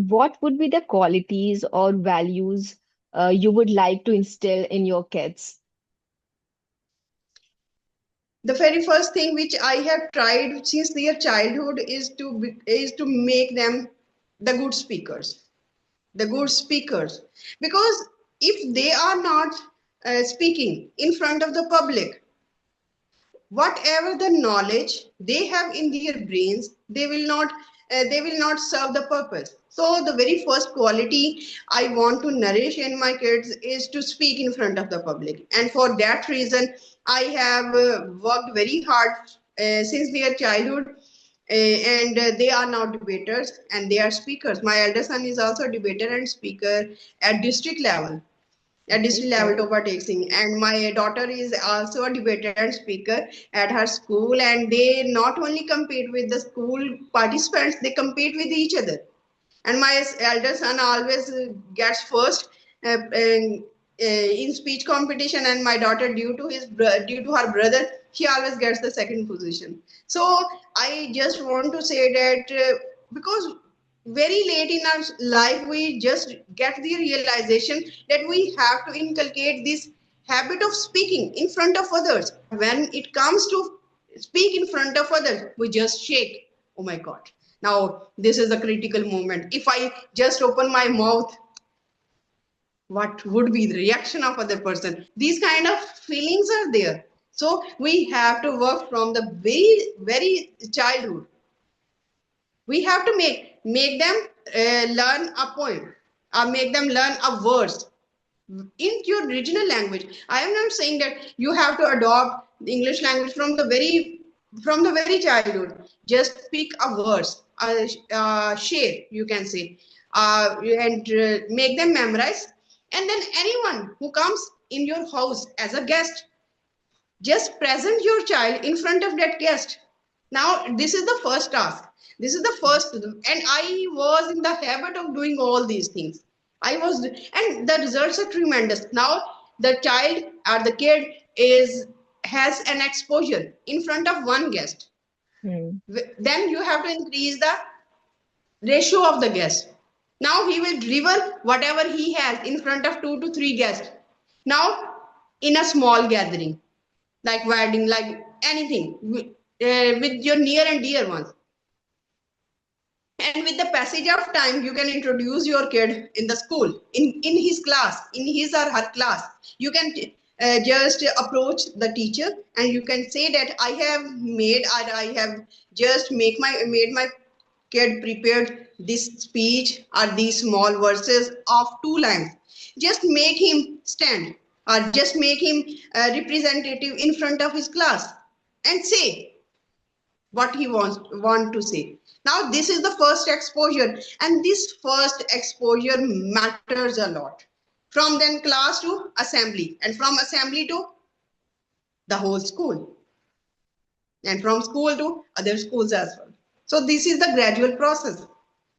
what would be the qualities or values you would like to instill in your kids? The very first thing which I have tried since their childhood is to make them the good speakers, the good speakers. Because if they are not speaking in front of the public, whatever the knowledge they have in their brains, they will not serve the purpose. So the very first quality I want to nourish in my kids is to speak in front of the public, and for that reason I have worked very hard since their childhood, and they are now debaters and they are speakers. My elder son is also a debater and speaker at district level, at Okay, district level great. topa taking, and my daughter is also a debater and speaker at her school, and they not only compete with the school participants, they compete with each other. And my elder son always gets first in speech competition, and my daughter, due to her brother, she always gets the second position. So I just want to say that because very late in our life we just get the realization that we have to inculcate this habit of speaking in front of others, but when it comes to speak in front of others, we just shake. Oh my god, now this is a critical moment. If I just open my mouth, what would be the reaction of other person? These kind of feelings are there. So we have to work from the very childhood. We have to make them learn a poem, or make them learn a verse in your original language. I am not saying that you have to adopt the English language from the very childhood. Just pick a verse, a share, you can say, and make them memorize. And then anyone who comes in your house as a guest, just present your child in front of that guest. Now this is the first task, this is the first, and I was in the habit of doing all these things. I was, and the results are tremendous. Now the child or the kid is has an exposure in front of one guest. Hmm. Then you have to increase the ratio of the guests. Now he will deliver whatever he has in front of 2 to 3 guests. Now in a small gathering, like wedding, like anything, with your near and dear ones. And with the passage of time, you can introduce your kid in the school, in his class, in his or her class. You can just approach the teacher and you can say that I have made, or I have just made my kid prepared this speech or these small verses of 2 lines. Just make him stand, or just make him representative in front of his class and say what he want to say. Now this is the first exposure, and this first exposure matters a lot. From then class to assembly, and from assembly to the whole school, and from school to other schools as well. So this is the gradual process.